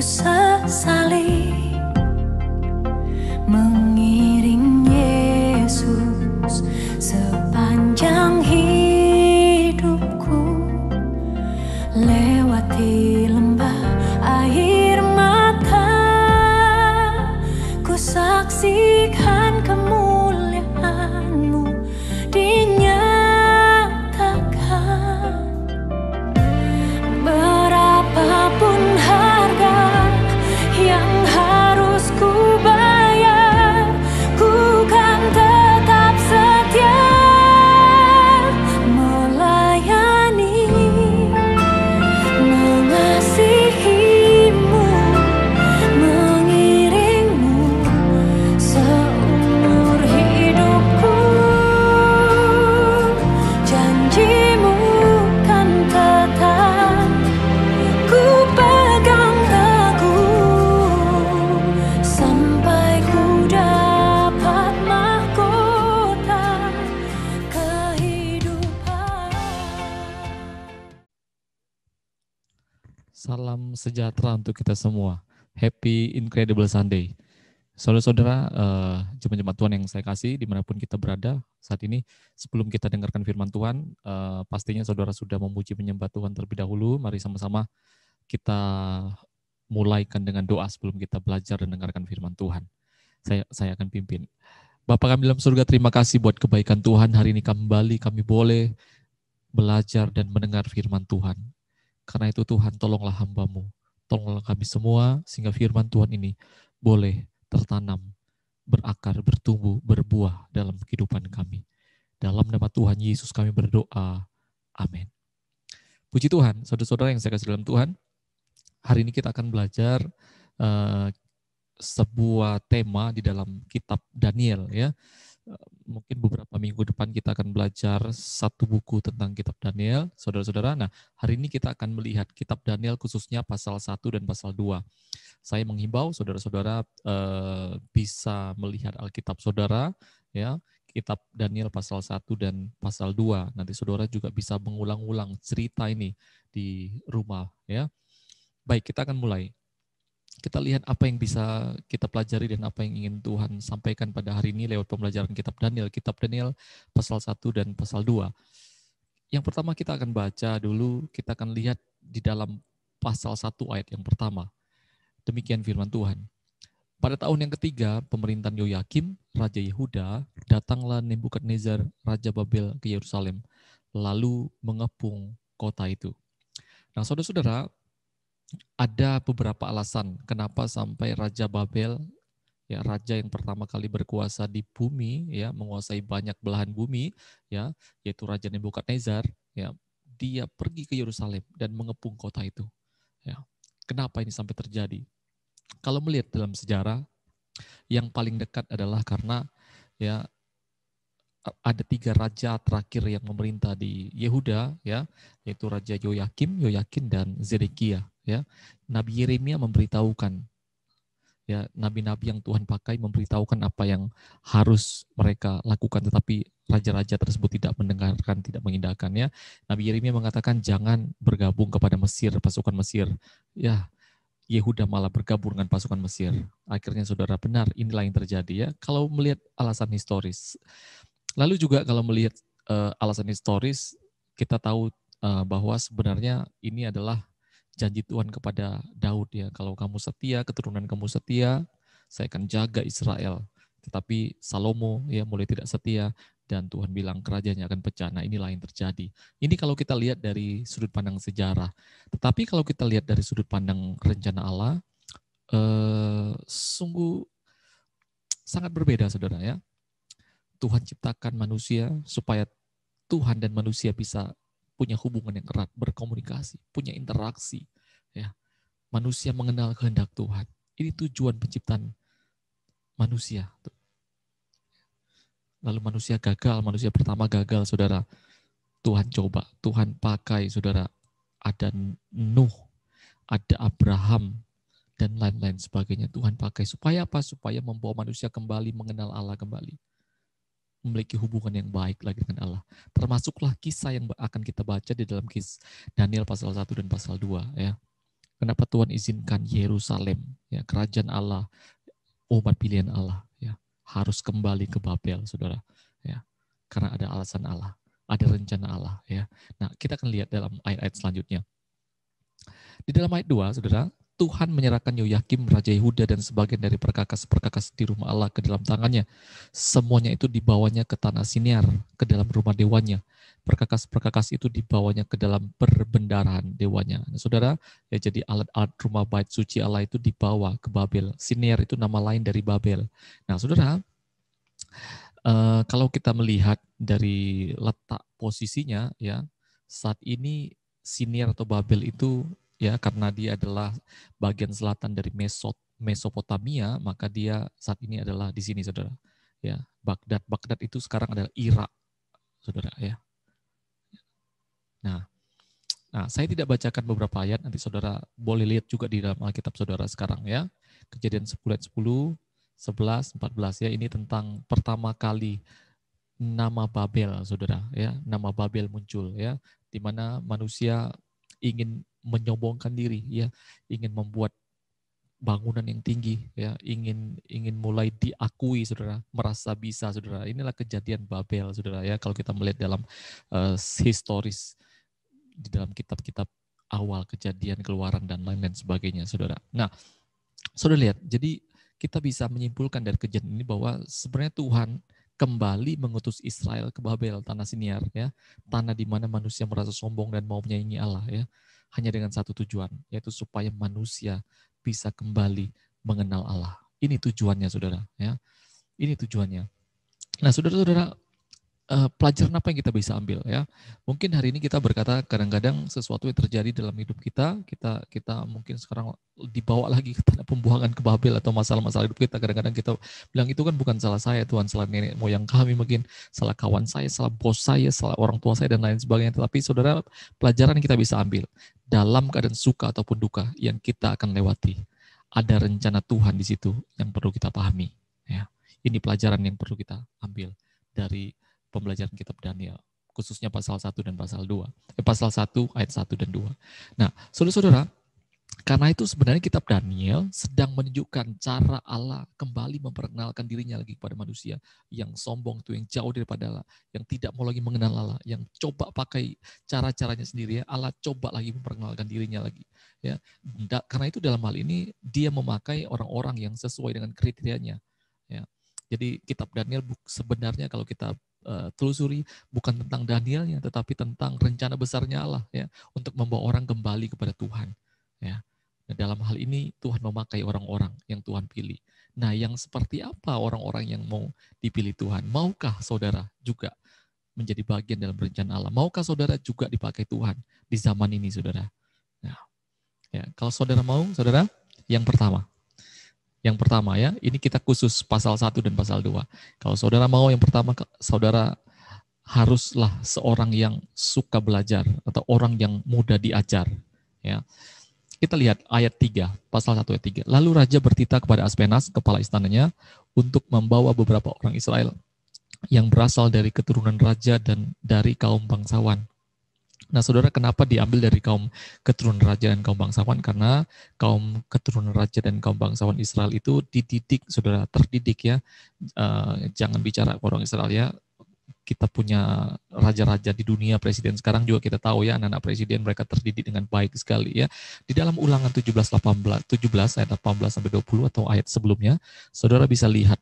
sesali mengiring Yesus sepanjang hidupku, lewati lembah air mata, ku saksikan kemuliaan-Mu dinyatakan. Berapapun harga yang harus ku bayar, ku kan tetap setia melayani, mengasihi-Mu, mengiring-Mu seumur hidupku. Janji-Mu kan tetap ku pegang teguh sampai ku dapat mahkota kehidupan. Salam sejahtera untuk kita semua. Happy Incredible Sunday. Saudara-saudara, jemaat Tuhan yang saya kasih, dimanapun kita berada saat ini, sebelum kita dengarkan firman Tuhan, pastinya saudara sudah memuji menyembah Tuhan terlebih dahulu. Mari sama-sama kita mulaikan dengan doa sebelum kita belajar dan dengarkan firman Tuhan. Saya akan pimpin. Bapa kami dalam surga, terima kasih buat kebaikan Tuhan. Hari ini kembali kami boleh belajar dan mendengar firman Tuhan. Karena itu Tuhan, tolonglah hamba-Mu, tolonglah kami semua, sehingga firman Tuhan ini boleh tertanam, berakar, bertumbuh, berbuah dalam kehidupan kami. Dalam nama Tuhan Yesus kami berdoa. Amin. Puji Tuhan, saudara-saudara yang saya kasih dalam Tuhan. Hari ini kita akan belajar sebuah tema di dalam kitab Daniel, ya. Mungkin beberapa minggu depan kita akan belajar satu buku tentang kitab Daniel, saudara-saudara. Nah, hari ini kita akan melihat kitab Daniel khususnya pasal 1 dan pasal 2. Saya menghimbau saudara-saudara bisa melihat Alkitab saudara, ya, kitab Daniel pasal 1 dan pasal 2. Nanti saudara juga bisa mengulang-ulang cerita ini di rumah, ya. Baik, kita akan mulai. Kita lihat apa yang bisa kita pelajari dan apa yang ingin Tuhan sampaikan pada hari ini lewat pembelajaran kitab Daniel. Kitab Daniel pasal 1 dan pasal 2. Yang pertama kita akan baca dulu, kita akan lihat di dalam pasal 1 ayat yang pertama. Demikian firman Tuhan. Pada tahun yang ketiga pemerintahan Yoyakim, Raja Yehuda, datanglah Nebukadnezar, Raja Babel ke Yerusalem, lalu mengepung kota itu. Nah, saudara-saudara, ada beberapa alasan kenapa sampai Raja Babel, ya, raja yang pertama kali berkuasa di bumi, ya, menguasai banyak belahan bumi, ya, yaitu Raja Nebukadnezar, ya, dia pergi ke Yerusalem dan mengepung kota itu. Ya. Kenapa ini sampai terjadi? Kalau melihat dalam sejarah, yang paling dekat adalah karena, ya, ada 3 raja terakhir yang memerintah di Yehuda, ya, yaitu Raja Yoyakim, Yoyakin, dan Zedekia. Ya, Nabi Yeremia memberitahukan, ya, nabi-nabi yang Tuhan pakai memberitahukan apa yang harus mereka lakukan, tetapi raja-raja tersebut tidak mendengarkan, tidak mengindahkannya. Nabi Yeremia mengatakan jangan bergabung kepada Mesir, pasukan Mesir. Ya, Yehuda malah bergabung dengan pasukan Mesir. Akhirnya saudara, benar, inilah yang terjadi, ya. Kalau melihat alasan historis, lalu juga kalau melihat alasan historis, kita tahu bahwa sebenarnya ini adalah janji Tuhan kepada Daud, ya. Kalau kamu setia, keturunan kamu setia, saya akan jaga Israel. Tetapi Salomo, ya, mulai tidak setia dan Tuhan bilang kerajaannya akan pecah. Nah, inilah yang terjadi. Ini kalau kita lihat dari sudut pandang sejarah. Tetapi kalau kita lihat dari sudut pandang rencana Allah, sungguh sangat berbeda, saudara, ya. Tuhan ciptakan manusia supaya Tuhan dan manusia bisa punya hubungan yang erat, berkomunikasi, punya interaksi. Ya. Manusia mengenal kehendak Tuhan. Ini tujuan penciptaan manusia. Lalu manusia gagal, manusia pertama gagal, saudara. Tuhan coba, Tuhan pakai, saudara. Ada Nuh, ada Abraham, dan lain-lain sebagainya. Tuhan pakai supaya apa? Supaya membawa manusia kembali mengenal Allah kembali. Memiliki hubungan yang baik lagi dengan Allah. Termasuklah kisah yang akan kita baca di dalam Daniel pasal 1 dan pasal 2. Ya. Kenapa Tuhan izinkan Yerusalem, ya, kerajaan Allah, umat pilihan Allah, ya, harus kembali ke Babel, saudara, ya, karena ada alasan Allah, ada rencana Allah, ya. Nah, kita akan lihat dalam ayat-ayat selanjutnya. Di dalam ayat 2, saudara, Tuhan menyerahkan Yoyakim, Raja Yehuda, dan sebagian dari perkakas-perkakas di rumah Allah ke dalam tangannya. Semuanya itu dibawanya ke tanah Sinear, ke dalam rumah dewanya. Perkakas-perkakas itu dibawanya ke dalam perbendaharaan dewanya. Nah, saudara, ya, jadi alat-alat rumah bait suci Allah itu dibawa ke Babel. Sinear itu nama lain dari Babel. Nah, saudara, kalau kita melihat dari letak posisinya, ya, saat ini Sinear atau Babel itu, ya, karena dia adalah bagian selatan dari Mesopotamia, maka dia saat ini adalah di sini, saudara. Ya, Baghdad. Baghdad itu sekarang adalah Irak, saudara, ya. Nah, saya tidak bacakan beberapa ayat, nanti saudara boleh lihat juga di dalam Alkitab saudara sekarang, ya. Kejadian 10 ayat 10, 11, 14, ya, ini tentang pertama kali nama Babel, saudara, ya. Nama Babel muncul, ya, di mana manusia ingin menyombongkan diri, ya, ingin membuat bangunan yang tinggi, ya, ingin mulai diakui, saudara, merasa bisa, saudara. Inilah kejadian Babel, saudara, ya. Kalau kita melihat dalam historis di dalam kitab-kitab awal, Kejadian, Keluaran, dan lain-lain sebagainya, saudara. Nah, saudara lihat, jadi kita bisa menyimpulkan dari kejadian ini bahwa sebenarnya Tuhan kembali mengutus Israel ke Babel, tanah Sinear, ya, tanah di mana manusia merasa sombong dan mau menyaingi Allah, ya, hanya dengan satu tujuan, yaitu supaya manusia bisa kembali mengenal Allah. Ini tujuannya, saudara, ya. Ini tujuannya. Nah, saudara-saudara, pelajaran apa yang kita bisa ambil, ya? Mungkin hari ini kita berkata kadang-kadang sesuatu yang terjadi dalam hidup kita mungkin sekarang dibawa lagi ke tanah pembuangan, ke Babel, atau masalah-masalah hidup kita. Kadang-kadang kita bilang itu kan bukan salah saya, Tuhan, salah nenek moyang kami, mungkin salah kawan saya, salah bos saya, salah orang tua saya, dan lain sebagainya. Tetapi saudara, pelajaran yang kita bisa ambil dalam keadaan suka ataupun duka yang kita akan lewati, ada rencana Tuhan di situ yang perlu kita pahami, ya. Ini pelajaran yang perlu kita ambil dari pembelajaran kitab Daniel, khususnya pasal 1 dan pasal 2. Pasal 1 ayat 1 dan 2. Nah, saudara-saudara, karena itu sebenarnya kitab Daniel sedang menunjukkan cara Allah kembali memperkenalkan dirinya lagi kepada manusia yang sombong itu, yang jauh daripada Allah, yang tidak mau lagi mengenal Allah, yang coba pakai cara-caranya sendiri, ya. Allah coba lagi memperkenalkan dirinya lagi, ya. Karena itu dalam hal ini dia memakai orang-orang yang sesuai dengan kriterianya, ya. Jadi kitab Daniel sebenarnya kalau kita telusuri bukan tentang Danielnya, tetapi tentang rencana besarnya Allah, ya, untuk membawa orang kembali kepada Tuhan, ya. Nah, dalam hal ini Tuhan memakai orang-orang yang Tuhan pilih. Nah, yang seperti apa orang-orang yang mau dipilih Tuhan? Maukah saudara juga menjadi bagian dalam rencana Allah? Maukah saudara juga dipakai Tuhan di zaman ini, saudara? Nah, ya, kalau saudara mau, saudara, yang pertama, ya, ini kita khusus pasal 1 dan pasal 2. Kalau saudara mau, yang pertama, saudara haruslah seorang yang suka belajar atau orang yang mudah diajar, ya. Kita lihat ayat 3, pasal 1 ayat 3. Lalu raja bertitah kepada Aspenas, kepala istananya, untuk membawa beberapa orang Israel yang berasal dari keturunan raja dan dari kaum bangsawan. Nah, saudara, kenapa diambil dari kaum keturunan raja dan kaum bangsawan? Karena kaum keturunan raja dan kaum bangsawan Israel itu dididik, saudara, terdidik, ya. Jangan bicara orang Israel, ya. Kita punya raja-raja di dunia, presiden sekarang juga kita tahu, ya, anak-anak presiden mereka terdidik dengan baik sekali, ya. Di dalam Ulangan 17 ayat 18 sampai 20 atau ayat sebelumnya, saudara bisa lihat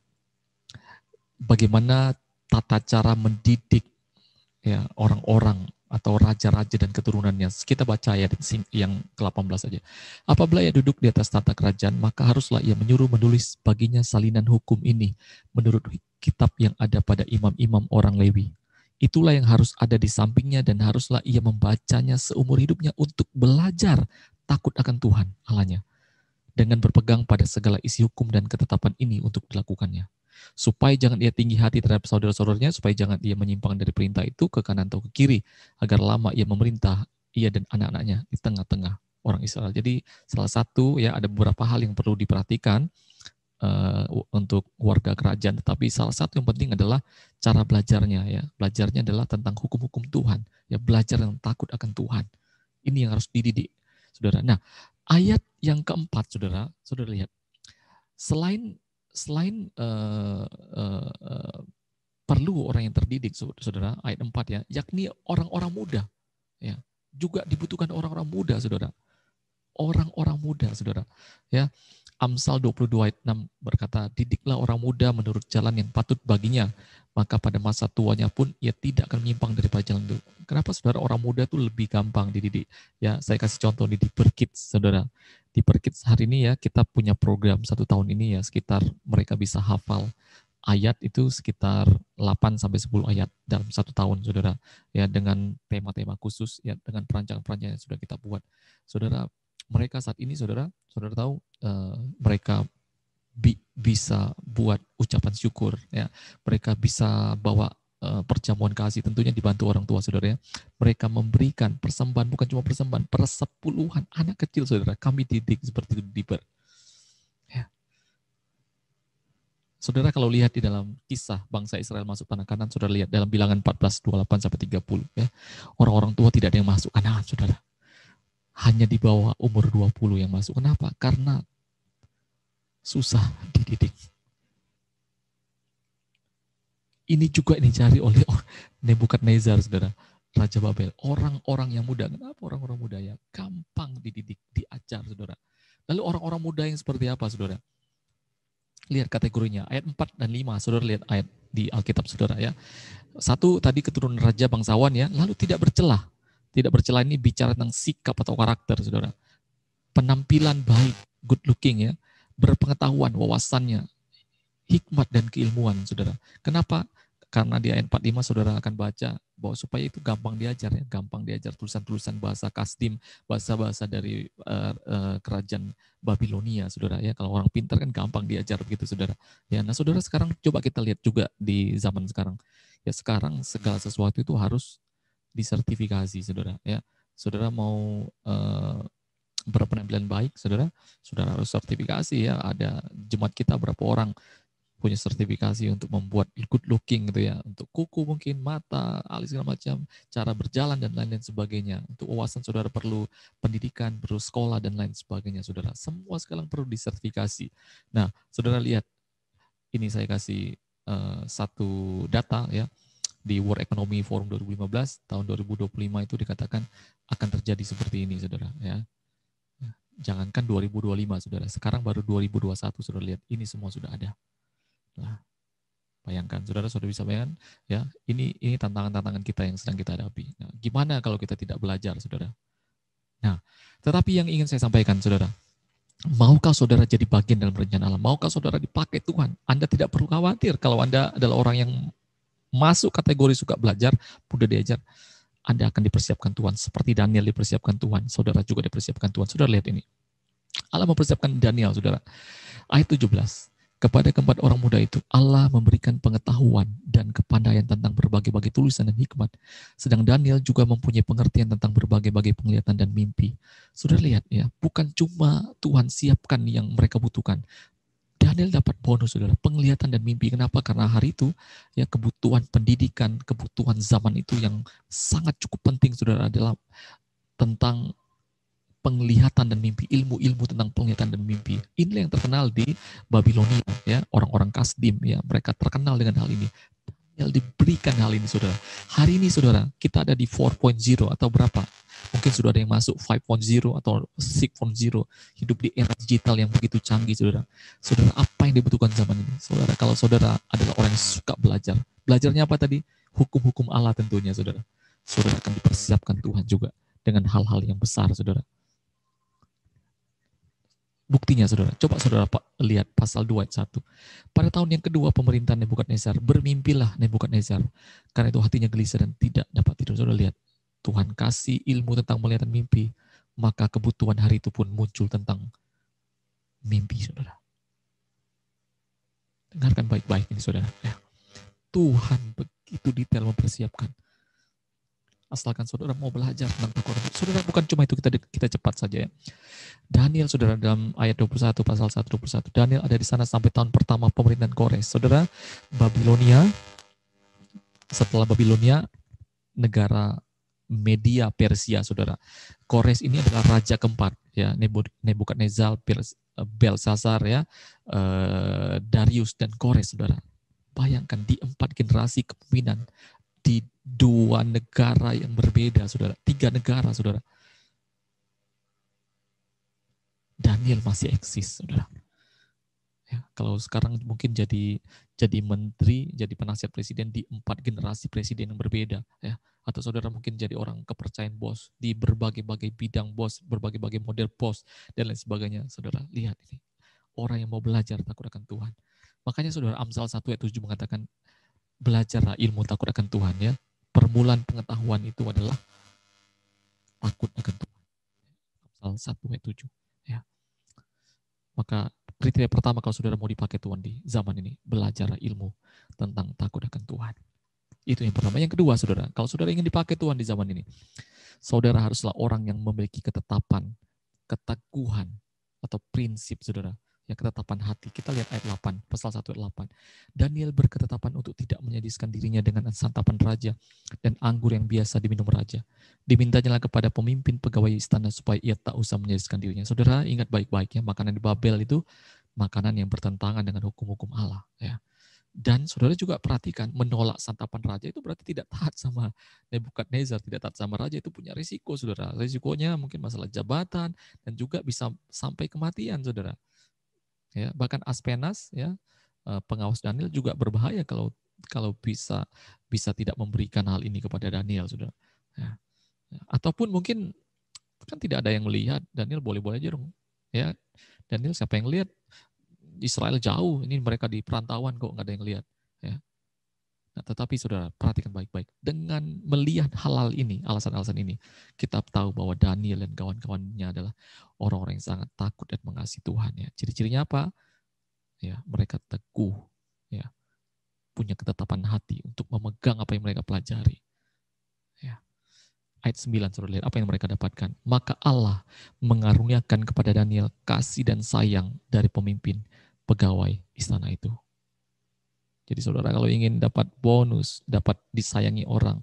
bagaimana tata cara mendidik, ya, orang-orang atau raja-raja dan keturunannya. Kita baca ayat yang ke-18 saja. Apabila ia duduk di atas tahta kerajaan, maka haruslah ia menyuruh menulis baginya salinan hukum ini menurut kitab yang ada pada imam-imam orang Lewi. Itulah yang harus ada di sampingnya dan haruslah ia membacanya seumur hidupnya untuk belajar takut akan Tuhan Allahnya, dengan berpegang pada segala isi hukum dan ketetapan ini untuk dilakukannya. Supaya jangan ia tinggi hati terhadap saudara-saudaranya, supaya jangan ia menyimpang dari perintah itu ke kanan atau ke kiri, agar lama ia memerintah, ia dan anak-anaknya di tengah-tengah orang Israel. Jadi salah satu, ya, ada beberapa hal yang perlu diperhatikan untuk warga kerajaan, tetapi salah satu yang penting adalah cara belajarnya, ya. Belajarnya adalah tentang hukum-hukum Tuhan, ya, belajar yang takut akan Tuhan. Ini yang harus dididik, saudara. Nah, Ayat yang keempat, saudara lihat. Selain perlu orang yang terdidik, saudara, ayat 4 ya, yakni orang-orang muda, ya, juga dibutuhkan orang-orang muda, saudara. Orang-orang muda, saudara. Ya, Amsal 22 ayat 6 berkata, didiklah orang muda menurut jalan yang patut baginya, maka pada masa tuanya pun ia tidak akan menyimpang daripada jalan itu. Kenapa, saudara, orang muda itu lebih gampang dididik? Ya, saya kasih contoh di Perkids, saudara. Di Perkids hari ini ya, kita punya program 1 tahun ini ya, sekitar mereka bisa hafal ayat itu sekitar 8-10 ayat dalam 1 tahun, saudara. Ya, dengan tema-tema khusus, ya, dengan perancangan-perancangan yang sudah kita buat. Saudara, mereka saat ini, saudara tahu, mereka bisa buat ucapan syukur, ya. Mereka bisa bawa perjamuan kasih, tentunya dibantu orang tua, saudara ya. Mereka memberikan persembahan, bukan cuma persembahan, persepuluhan anak kecil, saudara. Kami didik seperti itu di Ber. Ya. Saudara kalau lihat di dalam kisah bangsa Israel masuk tanah Kanaan, saudara lihat dalam Bilangan 14:28-30 ya. Orang-orang tua tidak ada yang masuk Kanaan, saudara. Hanya di bawah umur 20 yang masuk. Kenapa? Karena susah dididik. Ini juga dicari oleh Nebukadnezar, saudara, Raja Babel. Orang-orang yang muda. Kenapa orang-orang muda ya? Gampang dididik, diajar, saudara. Lalu orang-orang muda yang seperti apa, saudara? Lihat kategorinya, ayat 4 dan 5, saudara lihat ayat di Alkitab, saudara ya. 1 tadi keturunan raja bangsawan ya, lalu tidak bercelah. Tidak bercelah ini bicara tentang sikap atau karakter, saudara. Penampilan baik, good looking ya, berpengetahuan, wawasannya, hikmat dan keilmuan, saudara. Kenapa? Karena di ayat 45 saudara akan baca bahwa supaya itu gampang diajar ya, gampang diajar tulisan-tulisan bahasa Kasdim, bahasa-bahasa dari kerajaan Babilonia, saudara ya. Kalau orang pintar kan gampang diajar begitu, saudara. Ya, nah saudara sekarang coba kita lihat juga di zaman sekarang. Ya sekarang segala sesuatu itu harus disertifikasi, saudara ya. Saudara mau berpenampilan baik, saudara harus sertifikasi ya. Ada jemaat kita berapa orang punya sertifikasi untuk membuat good looking gitu ya, untuk kuku mungkin, mata, alis segala macam, cara berjalan dan lain-lain sebagainya. Untuk wawasan saudara perlu pendidikan, perlu sekolah dan lain sebagainya, saudara. Semua sekarang perlu disertifikasi. Nah, saudara lihat, ini saya kasih satu data ya, di World Economy Forum 2015 tahun 2025 itu dikatakan akan terjadi seperti ini, saudara ya. Jangankan 2025, saudara, sekarang baru 2021, saudara lihat, ini semua sudah ada. Nah, bayangkan, saudara bisa bayangkan ya, ini tantangan-tantangan kita yang sedang kita hadapi. Nah, gimana kalau kita tidak belajar, saudara? Nah, tetapi yang ingin saya sampaikan, saudara, maukah saudara jadi bagian dalam rencana Allah? Maukah saudara dipakai Tuhan? Anda tidak perlu khawatir kalau Anda adalah orang yang masuk kategori suka belajar, mudah diajar. Anda akan dipersiapkan Tuhan seperti Daniel dipersiapkan Tuhan. Saudara juga dipersiapkan Tuhan. Saudara lihat ini. Allah mempersiapkan Daniel, saudara. Ayat 17. Kepada keempat orang muda itu, Allah memberikan pengetahuan dan kepandaian tentang berbagai-bagai tulisan dan hikmat. Sedang Daniel juga mempunyai pengertian tentang berbagai-bagai penglihatan dan mimpi. Sudah lihat ya, bukan cuma Tuhan siapkan yang mereka butuhkan. Daniel dapat bonus, saudara, penglihatan dan mimpi. Kenapa? Karena hari itu ya kebutuhan pendidikan, kebutuhan zaman itu yang sangat cukup penting, saudara, adalah tentang penglihatan dan mimpi, ilmu-ilmu tentang penglihatan dan mimpi. Inilah yang terkenal di Babilonia ya, orang-orang Kasdim ya, mereka terkenal dengan hal ini. Daniel diberikan hal ini, saudara. Hari ini, saudara, kita ada di 4.0 atau berapa? Mungkin sudah ada yang masuk 5.0 atau 6.0, hidup di era digital yang begitu canggih, saudara. Saudara, apa yang dibutuhkan zaman ini? Saudara, kalau saudara adalah orang yang suka belajar, belajarnya apa tadi? Hukum-hukum Allah tentunya, saudara. Saudara akan dipersiapkan Tuhan juga dengan hal-hal yang besar, saudara. Buktinya, saudara, coba saudara lihat pasal 2 ayat 1. Pada tahun yang kedua pemerintahan Nebukadnezar, bermimpilah Nebukadnezar, karena itu hatinya gelisah dan tidak dapat tidur. Saudara lihat, Tuhan kasih ilmu tentang melihat mimpi, maka kebutuhan hari itu pun muncul tentang mimpi, saudara. Dengarkan baik-baik ini, saudara. Ya. Tuhan begitu detail mempersiapkan. Asalkan saudara mau belajar tentang takut. Saudara, bukan cuma itu, kita cepat saja ya. Daniel, saudara, dalam ayat 21, pasal 121, Daniel ada di sana sampai tahun pertama pemerintahan Kores. Saudara, Babilonia, setelah Babilonia, negara Media Persia, saudara. Kores ini adalah raja keempat, ya, Nebukadnezar, Belshazzar, ya, Darius dan Kores, saudara. Bayangkan di 4 generasi kepemimpinan di 2 negara yang berbeda, saudara. 3 negara, saudara. Daniel masih eksis, saudara. Ya, kalau sekarang mungkin jadi menteri, jadi penasihat presiden di 4 generasi presiden yang berbeda, ya. Atau saudara mungkin jadi orang kepercayaan bos di berbagai-bagai bidang bos, berbagai-bagai model bos dan lain sebagainya. Saudara, lihat ini. Orang yang mau belajar takut akan Tuhan. Makanya saudara, Amsal 1 ayat 7 mengatakan, belajarlah ilmu takut akan Tuhan, ya. Permulaan pengetahuan itu adalah takut akan Tuhan. Amsal 1 ayat 7, ya. Maka kriteria pertama kalau saudara mau dipakai Tuhan di zaman ini, belajar ilmu tentang takut akan Tuhan. Itu yang pertama. Yang kedua, saudara, kalau saudara ingin dipakai Tuhan di zaman ini, saudara haruslah orang yang memiliki ketetapan, keteguhan, atau prinsip, saudara. Ya, ketetapan hati. Kita lihat ayat 8, pasal 1 ayat 8. Daniel berketetapan untuk tidak menyedihkan dirinya dengan santapan raja dan anggur yang biasa diminum raja. Dimintanya kepada pemimpin pegawai istana supaya ia tak usah menyedihkan dirinya. Saudara, ingat baik-baik ya, makanan di Babel itu makanan yang bertentangan dengan hukum-hukum Allah, ya. Dan saudara juga perhatikan, menolak santapan raja itu berarti tidak taat sama Nebukadnezar, tidak taat sama raja, itu punya risiko, saudara. Risikonya mungkin masalah jabatan dan juga bisa sampai kematian, saudara. Ya, bahkan Aspenas, ya, pengawas Daniel juga berbahaya kalau bisa tidak memberikan hal ini kepada Daniel, saudara. Ya. Ataupun mungkin kan tidak ada yang melihat, Daniel boleh-boleh aja dong. Ya, Daniel siapa yang lihat? Israel jauh, ini mereka di perantauan kok nggak ada yang lihat. Ya. Nah, tetapi saudara, perhatikan baik-baik. Dengan melihat hal-hal ini, alasan-alasan ini, kita tahu bahwa Daniel dan kawan-kawannya adalah orang-orang yang sangat takut dan mengasihi Tuhan. Ya. Ciri-cirinya apa? Ya, mereka teguh, ya, punya ketetapan hati untuk memegang apa yang mereka pelajari. Ya. Ayat 9, saudara lihat apa yang mereka dapatkan. Maka Allah mengaruniakan kepada Daniel kasih dan sayang dari pemimpin pegawai istana itu. Jadi saudara, kalau ingin dapat bonus, dapat disayangi orang,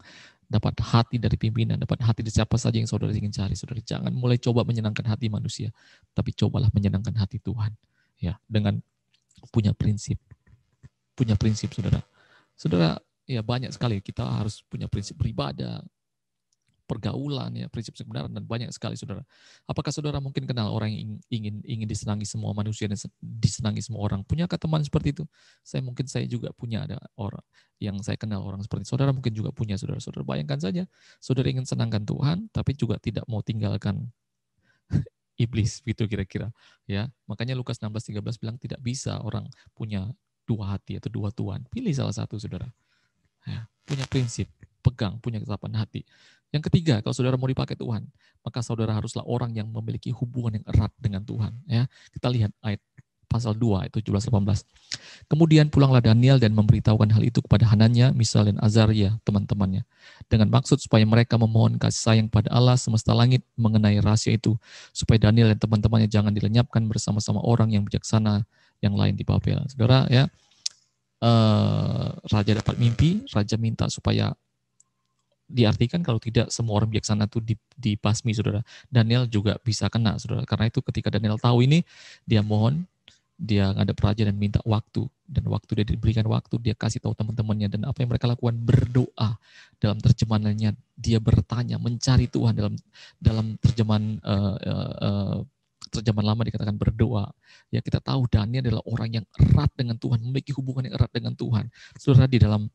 dapat hati dari pimpinan, dapat hati dari siapa saja yang saudara ingin cari, saudara jangan mulai coba menyenangkan hati manusia, tapi cobalah menyenangkan hati Tuhan. Ya, dengan punya prinsip, saudara. Saudara, ya banyak sekali kita harus punya prinsip beribadah, pergaulan, ya, prinsip kebenaran, dan banyak sekali, saudara. Apakah saudara mungkin kenal orang yang ingin disenangi semua manusia dan disenangi semua orang? Punyakah teman seperti itu? Saya juga punya, ada orang yang saya kenal orang seperti itu. Saudara mungkin juga punya, saudara. Saudara bayangkan saja, saudara ingin senangkan Tuhan, tapi juga tidak mau tinggalkan iblis, gitu kira-kira. Ya, makanya Lukas 16:13 bilang tidak bisa orang punya 2 hati atau 2 tuan. Pilih salah satu, saudara. Ya, punya prinsip, pegang, punya ketetapan hati. Yang ketiga, kalau saudara mau dipakai Tuhan, maka saudara haruslah orang yang memiliki hubungan yang erat dengan Tuhan. Ya, kita lihat ayat pasal 2, ayat 17-18. Kemudian pulanglah Daniel dan memberitahukan hal itu kepada Hananya, Misael dan Azaria, teman-temannya, dengan maksud supaya mereka memohon kasih sayang pada Allah semesta langit mengenai rahasia itu, supaya Daniel dan teman-temannya jangan dilenyapkan bersama-sama orang yang bijaksana yang lain di Babel. Saudara, ya, raja dapat mimpi, raja minta supaya diartikan kalau tidak semua orang bijaksana itu dibasmi, saudara. Daniel juga bisa kena, saudara. Karena itu ketika Daniel tahu ini, dia mohon, dia ngadep raja dan minta waktu. Dan waktu dia diberikan waktu, dia kasih tahu teman-temannya. Dan apa yang mereka lakukan? Berdoa. Dalam terjemahannya, dia bertanya, mencari Tuhan. Dalam terjemahan terjemahan lama dikatakan berdoa. Ya, kita tahu Daniel adalah orang yang erat dengan Tuhan, memiliki hubungan yang erat dengan Tuhan. Saudara, di dalam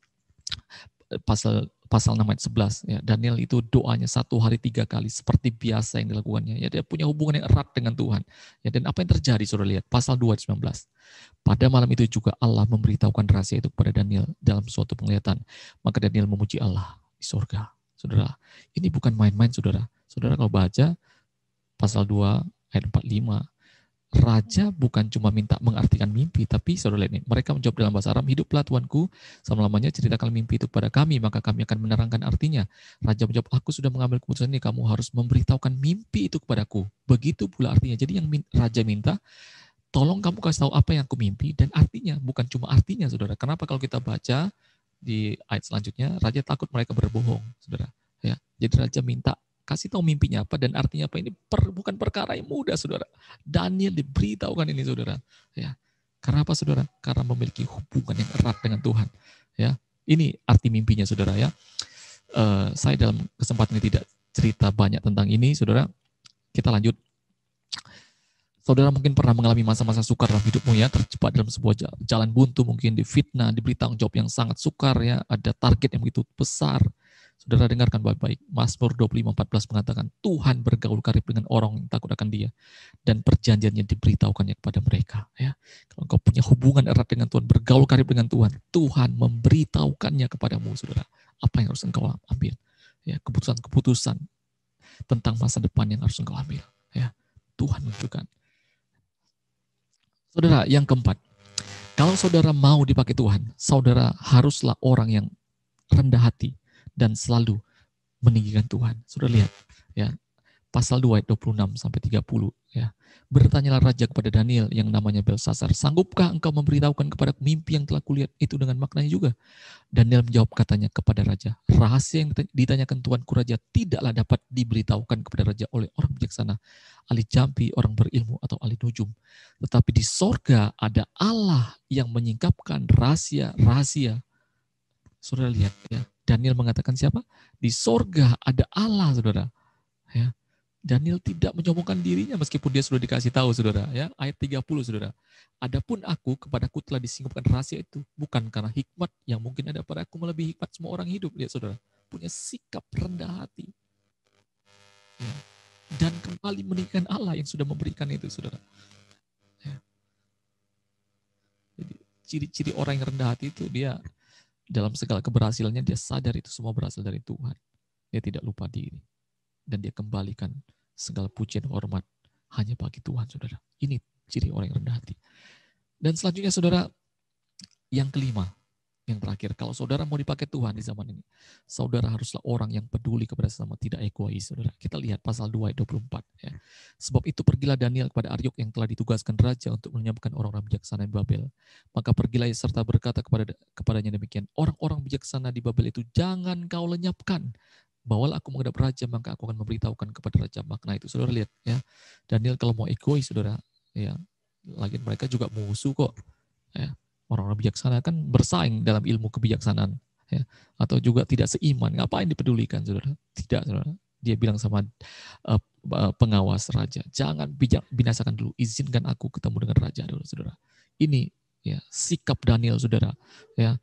pasal 6 ayat 11, ya, Daniel itu doanya 1 hari 3 kali seperti biasa yang dilakukannya. Ya, dia punya hubungan yang erat dengan Tuhan. Ya, dan apa yang terjadi, saudara lihat pasal 2 ayat 19. Pada malam itu juga Allah memberitahukan rahasia itu kepada Daniel dalam suatu penglihatan. Maka Daniel memuji Allah di surga. Saudara, ini bukan main-main, saudara. Saudara kalau baca pasal 2 ayat 45, raja bukan cuma minta mengartikan mimpi, tapi saudara lihat nih, mereka menjawab dalam bahasa Aram, hiduplah Tuanku, selama-lamanya ceritakan mimpi itu kepada kami, maka kami akan menerangkan artinya. Raja menjawab, aku sudah mengambil keputusan ini, kamu harus memberitahukan mimpi itu kepadaku. Begitu pula artinya. Jadi yang raja minta, tolong kamu kasih tahu apa yang aku mimpi dan artinya, bukan cuma artinya, saudara. Kenapa kalau kita baca di ayat selanjutnya, raja takut mereka berbohong, saudara. Ya, Jadi raja minta kasih tahu mimpinya apa dan artinya apa. Ini bukan perkara yang mudah, saudara. Daniel diberitahukan ini, saudara. Ya, karena apa, saudara? Karena memiliki hubungan yang erat dengan Tuhan. Ya, ini arti mimpinya, saudara. Ya, saya dalam kesempatan ini tidak cerita banyak tentang ini, saudara. Kita lanjut. Saudara mungkin pernah mengalami masa-masa sukar dalam hidupmu ya, terjebak dalam sebuah jalan buntu, mungkin difitnah, diberi tanggung jawab yang sangat sukar ya, ada target yang begitu besar. Saudara dengarkan baik-baik, Mazmur 25:14 mengatakan, Tuhan bergaul karib dengan orang yang takut akan Dia, dan perjanjiannya diberitahukannya kepada mereka. Ya, kalau engkau punya hubungan erat dengan Tuhan, bergaul karib dengan Tuhan, Tuhan memberitahukannya kepadamu, saudara, apa yang harus engkau ambil. Ya, keputusan-keputusan tentang masa depan yang harus engkau ambil. Ya, Tuhan menunjukkan. Saudara, yang keempat, kalau saudara mau dipakai Tuhan, saudara haruslah orang yang rendah hati dan selalu meninggikan Tuhan. Saudara lihat, ya, pasal 2 ayat 26 sampai 30 ya. Bertanyalah raja kepada Daniel yang namanya Belsasar, sanggupkah engkau memberitahukan kepada mimpi yang telah kulihat itu dengan maknanya juga? Daniel menjawab katanya kepada raja, rahasia yang ditanyakan Tuanku raja tidaklah dapat diberitahukan kepada raja oleh orang bijaksana, ahli jampi, orang berilmu atau ahli nujum. Tetapi di sorga ada Allah yang menyingkapkan rahasia-rahasia. Saudara lihat ya, Daniel mengatakan siapa? Di sorga ada Allah, saudara. Ya. Daniel tidak menyombongkan dirinya meskipun dia sudah dikasih tahu, saudara. Ya, ayat 30, saudara. Adapun kepadaku telah disingkapkan rahasia itu, bukan karena hikmat yang mungkin ada pada aku melebihi hikmat semua orang hidup. Lihat, saudara. Punya sikap rendah hati. Ya. Dan kembali meninggikan Allah yang sudah memberikan itu, saudara. Ya. Jadi, ciri-ciri orang yang rendah hati itu, dia dalam segala keberhasilannya, dia sadar itu semua berasal dari Tuhan. Dia tidak lupa diri. Dan dia kembalikan segala pujian dan hormat hanya bagi Tuhan, saudara. Ini ciri orang yang rendah hati. Dan selanjutnya, saudara, yang kelima, yang terakhir, kalau saudara mau dipakai Tuhan di zaman ini, saudara haruslah orang yang peduli kepada sesama, tidak egois, saudara. Kita lihat pasal 2 ayat 24. Ya. Sebab itu pergilah Daniel kepada Aryok yang telah ditugaskan raja untuk menyiapkan orang-orang bijaksana di Babel. Maka pergilah serta berkata kepadanya demikian, orang-orang bijaksana di Babel itu jangan kau lenyapkan. Bawalah aku menghadap raja, maka aku akan memberitahukan kepada raja makna itu. Saudara lihat ya, Daniel kalau mau egois, saudara, ya, lagi mereka juga musuh kok. Ya, orang-orang bijaksana kan bersaing dalam ilmu kebijaksanaan, ya, atau juga tidak seiman. Ngapain dipedulikan, saudara? Tidak, saudara. Dia bilang sama pengawas raja, jangan binasakan dulu, izinkan aku ketemu dengan raja dulu, saudara. Ini ya sikap Daniel, saudara. Ya.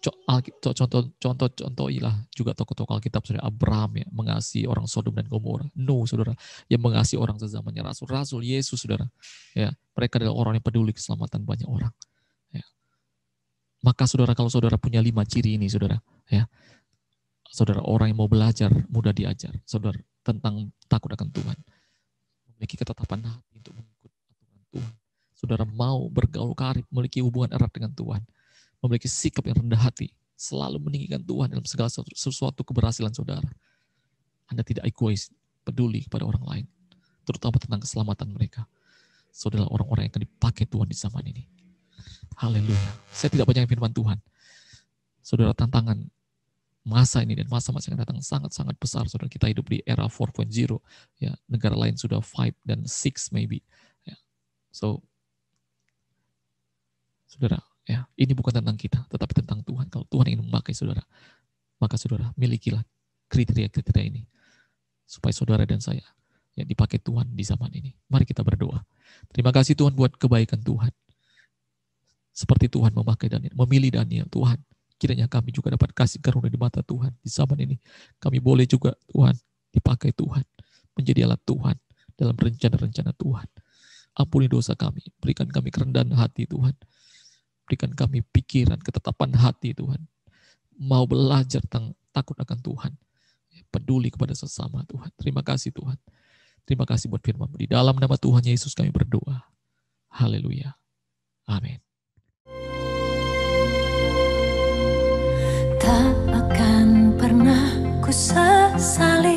Contohilah juga tokoh-tokoh Alkitab, saudara. Abraham ya mengasihi orang Sodom dan Gomora. Nuh, saudara, yang mengasihi orang sezamannya. Rasul Yesus, saudara. Ya, mereka adalah orang yang peduli keselamatan banyak orang. Ya. Maka saudara, kalau saudara punya 5 ciri ini, saudara, ya, saudara orang yang mau belajar mudah diajar, saudara, tentang takut akan Tuhan, memiliki ketetapan hati untuk mengikut aturan Tuhan. Saudara mau bergaul karib, memiliki hubungan erat dengan Tuhan, memiliki sikap yang rendah hati, selalu meninggikan Tuhan dalam segala sesuatu keberhasilan saudara. Anda tidak egois, peduli kepada orang lain, terutama tentang keselamatan mereka. Saudara, orang-orang yang akan dipakai Tuhan di zaman ini. Haleluya. Saya tidak banyak firman Tuhan. Saudara, tantangan masa ini dan masa-masa yang datang sangat-sangat besar. Saudara, kita hidup di era 4.0. Ya, negara lain sudah 5 dan 6 maybe. Ya. So, saudara, ya, ini bukan tentang kita, tetapi tentang Tuhan. Kalau Tuhan ingin memakai saudara, maka saudara milikilah kriteria-kriteria ini, supaya saudara dan saya yang dipakai Tuhan di zaman ini. Mari kita berdoa. Terima kasih Tuhan buat kebaikan Tuhan. Seperti Tuhan memakai Daniel, memilih Daniel, Tuhan. Kiranya kami juga dapat kasih karunia di mata Tuhan di zaman ini. Kami boleh juga Tuhan dipakai Tuhan, menjadi alat Tuhan dalam rencana-rencana Tuhan. Ampuni dosa kami, berikan kami kerendahan hati Tuhan. Berikan kami pikiran, ketetapan hati Tuhan. Mau belajar tentang takut akan Tuhan. Peduli kepada sesama Tuhan. Terima kasih Tuhan. Terima kasih buat firman. Di dalam nama Tuhan Yesus kami berdoa. Haleluya. Amin. Tak akan pernah ku sesali